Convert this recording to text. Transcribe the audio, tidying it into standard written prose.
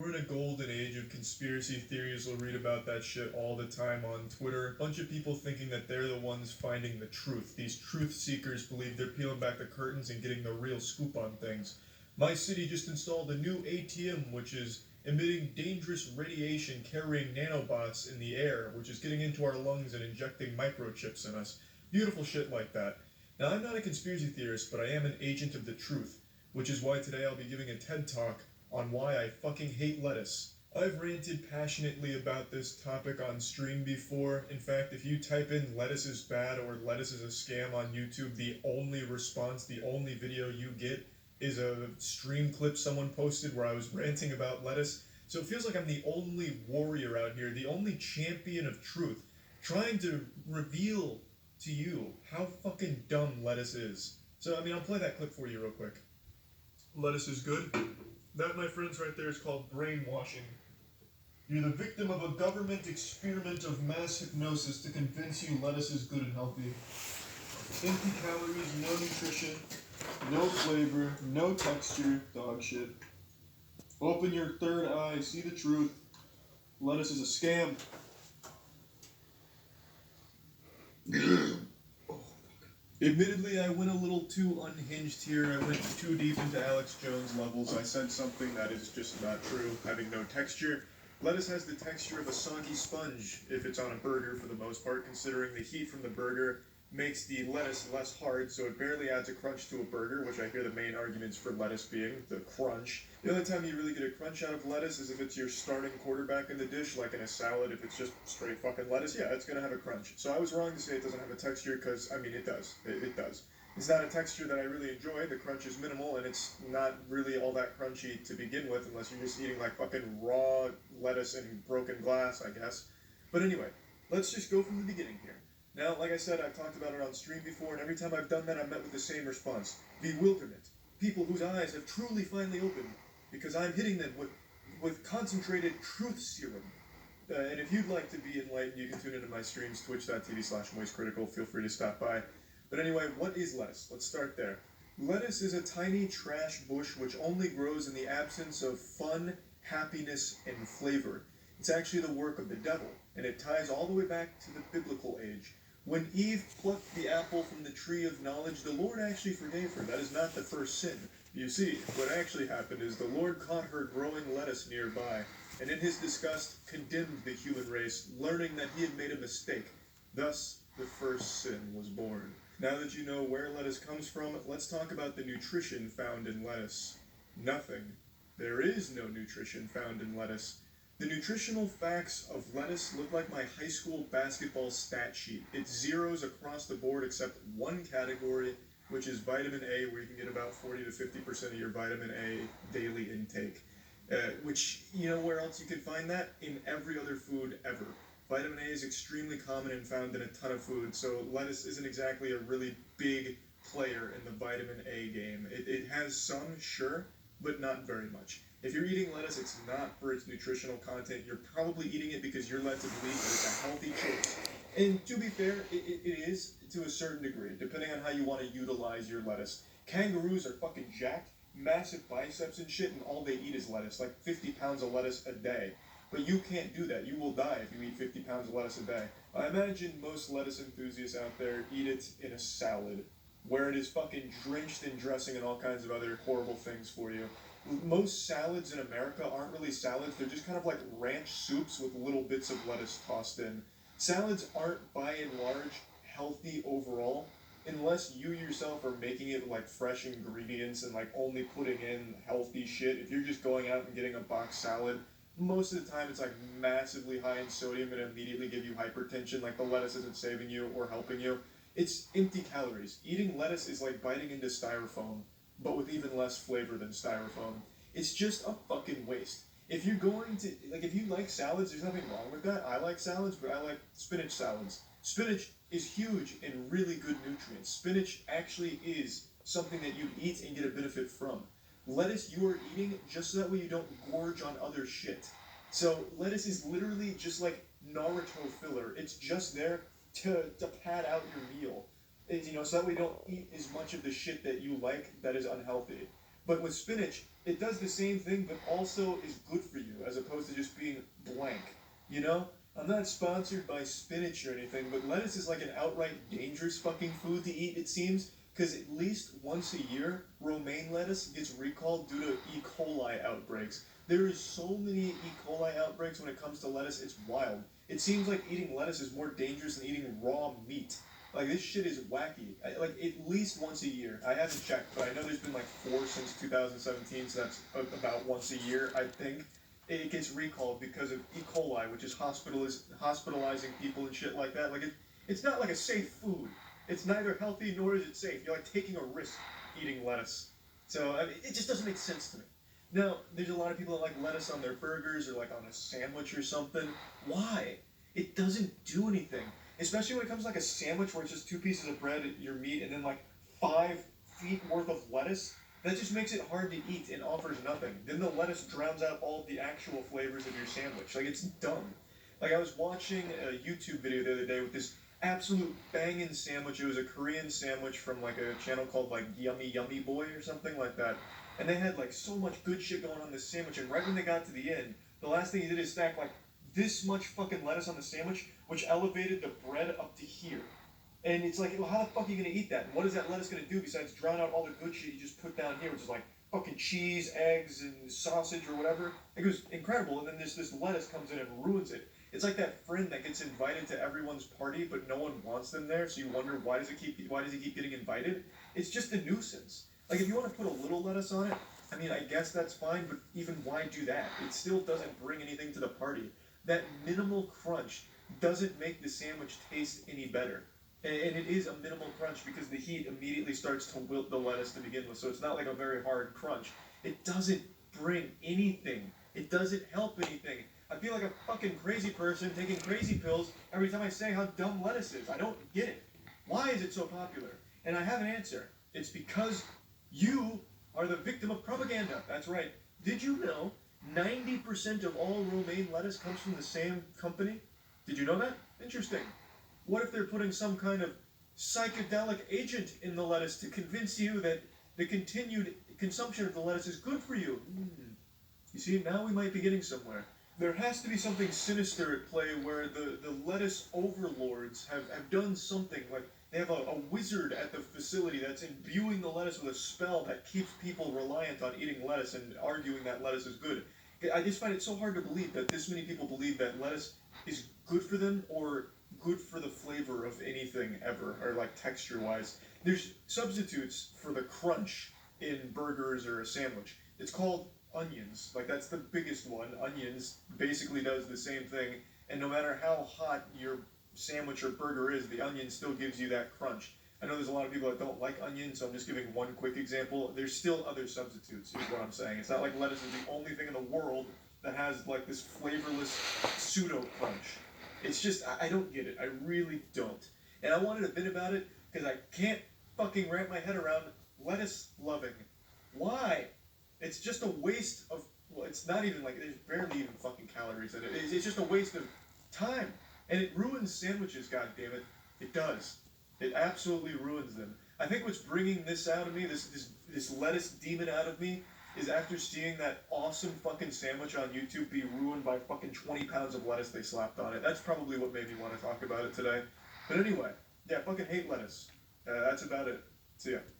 We're in a golden age of conspiracy theories. We'll read about that shit all the time on Twitter. A bunch of people thinking that they're the ones finding the truth. These truth seekers believe they're peeling back the curtains and getting the real scoop on things. My city just installed a new ATM, which is emitting dangerous radiation carrying nanobots in the air, which is getting into our lungs and injecting microchips in us. Beautiful shit like that. Now, I'm not a conspiracy theorist, but I am an agent of the truth, which is why today I'll be giving a TED Talk on why I fucking hate lettuce. I've ranted passionately about this topic on stream before. In fact, if you type in lettuce is bad or lettuce is a scam on YouTube, the only response, the only video you get is a stream clip someone posted where I was ranting about lettuce. So it feels like I'm the only warrior out here, the only champion of truth, trying to reveal to you how fucking dumb lettuce is. So, I'll play that clip for you real quick. Lettuce is good. That, my friends, right there is called brainwashing. You're the victim of a government experiment of mass hypnosis to convince you lettuce is good and healthy. Empty calories, no nutrition, no flavor, no texture, dog shit. Open your third eye, see the truth. Lettuce is a scam. Admittedly, I went a little too unhinged here. I went too deep into Alex Jones levels. I said something that is just not true, having no texture. Lettuce has the texture of a soggy sponge if it's on a burger for the most part, considering the heat from the burger makes the lettuce less hard, so it barely adds a crunch to a burger, which I hear the main arguments for lettuce being the crunch. The only time you really get a crunch out of lettuce is if it's your starting quarterback in the dish, like in a salad. If it's just straight fucking lettuce, yeah, it's gonna have a crunch. So I was wrong to say it doesn't have a texture, because, it does. It does. It's not a texture that I really enjoy. The crunch is minimal, and it's not really all that crunchy to begin with, unless you're just eating like fucking raw lettuce in broken glass, I guess. But anyway, let's just go from the beginning here. Now, like I said, I've talked about it on stream before, and every time I've done that, I've met with the same response. Bewilderment. People whose eyes have truly finally opened, because I'm hitting them with concentrated truth serum. And if you'd like to be enlightened, you can tune into my streams, twitch.tv/moistcritical. Feel free to stop by. But anyway, what is lettuce? Let's start there. Lettuce is a tiny trash bush which only grows in the absence of fun, happiness, and flavor. It's actually the work of the devil, and it ties all the way back to the biblical age. When Eve plucked the apple from the tree of knowledge, the Lord actually forgave her. That is not the first sin. You see, what actually happened is the Lord caught her growing lettuce nearby, and in his disgust condemned the human race, learning that he had made a mistake. Thus, the first sin was born. Now that you know where lettuce comes from, let's talk about the nutrition found in lettuce. Nothing. There is no nutrition found in lettuce. The nutritional facts of lettuce look like my high school basketball stat sheet. It's zeros across the board except one category, which is vitamin A, where you can get about 40 to 50% of your vitamin A daily intake. Which, you know where else you can find that? In every other food ever. Vitamin A is extremely common and found in a ton of food, so lettuce isn't exactly a really big player in the vitamin A game. It has some, sure, but not very much. If you're eating lettuce, it's not for its nutritional content. You're probably eating it because you're led to believe that it's a healthy choice. And to be fair, it is to a certain degree, depending on how you want to utilize your lettuce. Kangaroos are fucking jacked, massive biceps and shit, and all they eat is lettuce, like 50 pounds of lettuce a day. But you can't do that. You will die if you eat 50 pounds of lettuce a day. I imagine most lettuce enthusiasts out there eat it in a salad, where it is fucking drenched in dressing and all kinds of other horrible things for you. Most salads in America aren't really salads, they're just kind of like ranch soups with little bits of lettuce tossed in. Salads aren't, by and large, healthy overall, unless you yourself are making it with like fresh ingredients and like only putting in healthy shit. If you're just going out and getting a box salad, most of the time it's like massively high in sodium and immediately give you hypertension, like the lettuce isn't saving you or helping you. It's empty calories. Eating lettuce is like biting into styrofoam, but with even less flavor than styrofoam. It's just a fucking waste. If you're going to, like, if you like salads, there's nothing wrong with that. I like salads, but I like spinach salads. Spinach is huge in really good nutrients. Spinach actually is something that you eat and get a benefit from. Lettuce you are eating just so that way you don't gorge on other shit. So lettuce is literally just like Naruto filler. It's just there to pad out your meal. So that way you don't eat as much of the shit that you like that is unhealthy. But with spinach, it does the same thing, but also is good for you, as opposed to just being blank. You know? I'm not sponsored by spinach or anything, but lettuce is like an outright dangerous fucking food to eat, it seems, because at least once a year, romaine lettuce gets recalled due to E. coli outbreaks. There is so many E. coli outbreaks when it comes to lettuce, it's wild. It seems like eating lettuce is more dangerous than eating raw meat. Like, this shit is wacky. Like, at least once a year. I haven't checked, but I know there's been like 4 since 2017, so that's about once a year, I think. It gets recalled because of E. coli, which is hospitalizing people and shit like that. Like, it's not like a safe food. It's neither healthy nor is it safe. You're like taking a risk eating lettuce. So, I mean, it just doesn't make sense to me. Now, there's a lot of people that like lettuce on their burgers or like on a sandwich or something. Why? It doesn't do anything. Especially when it comes to like a sandwich where it's just 2 pieces of bread, your meat, and then like 5 feet worth of lettuce. That just makes it hard to eat and offers nothing. Then the lettuce drowns out all of the actual flavors of your sandwich. Like, it's dumb. Like, I was watching a YouTube video the other day with this absolute banging sandwich. It was a Korean sandwich from like a channel called like Yummy Yummy Boy or something like that. And they had like so much good shit going on in this sandwich. And right when they got to the end, the last thing he did is stack like this much fucking lettuce on the sandwich, which elevated the bread up to here. And it's like, well, how the fuck are you gonna eat that? And what is that lettuce gonna do besides drown out all the good shit you just put down here, which is like fucking cheese, eggs, and sausage or whatever? It was incredible. And then this lettuce comes in and ruins it. It's like that friend that gets invited to everyone's party, but no one wants them there. So you wonder why does he keep getting invited? It's just a nuisance. Like, if you want to put a little lettuce on it, I mean, I guess that's fine. But even why do that? It still doesn't bring anything to the party. That minimal crunch doesn't make the sandwich taste any better. And it is a minimal crunch because the heat immediately starts to wilt the lettuce to begin with, so it's not like a very hard crunch. It doesn't bring anything. It doesn't help anything. I feel like a fucking crazy person taking crazy pills every time I say how dumb lettuce is. I don't get it. Why is it so popular? And I have an answer. It's because you are the victim of propaganda. That's right. Did you know 90% of all romaine lettuce comes from the same company? Did you know that? Interesting. What if they're putting some kind of psychedelic agent in the lettuce to convince you that the continued consumption of the lettuce is good for you? You see, now we might be getting somewhere. There has to be something sinister at play where the lettuce overlords have done something. Like, they have a wizard at the facility that's imbuing the lettuce with a spell that keeps people reliant on eating lettuce and arguing that lettuce is good. I just find it so hard to believe that this many people believe that lettuce is good for them or good for the flavor of anything ever, or like texture wise. There's substitutes for the crunch in burgers or a sandwich. It's called onions. Like, that's the biggest one. Onions basically does the same thing, and no matter how hot your sandwich or burger is, the onion still gives you that crunch. I know there's a lot of people that don't like onions, so I'm just giving one quick example. There's still other substitutes, is what I'm saying. It's not like lettuce is the only thing in the world that has like this flavorless pseudo crunch. It's just, I don't get it. I really don't. And I wanted a bit about it because I can't fucking wrap my head around lettuce loving. Why? It's just a waste of, well, it's not even like, there's barely even fucking calories in it. It's just a waste of time. And it ruins sandwiches, goddammit. It does. It absolutely ruins them. I think what's bringing this out of me, this lettuce demon out of me, is after seeing that awesome fucking sandwich on YouTube be ruined by fucking 20 pounds of lettuce they slapped on it. That's probably what made me want to talk about it today. But anyway, yeah, fucking hate lettuce. That's about it. See ya.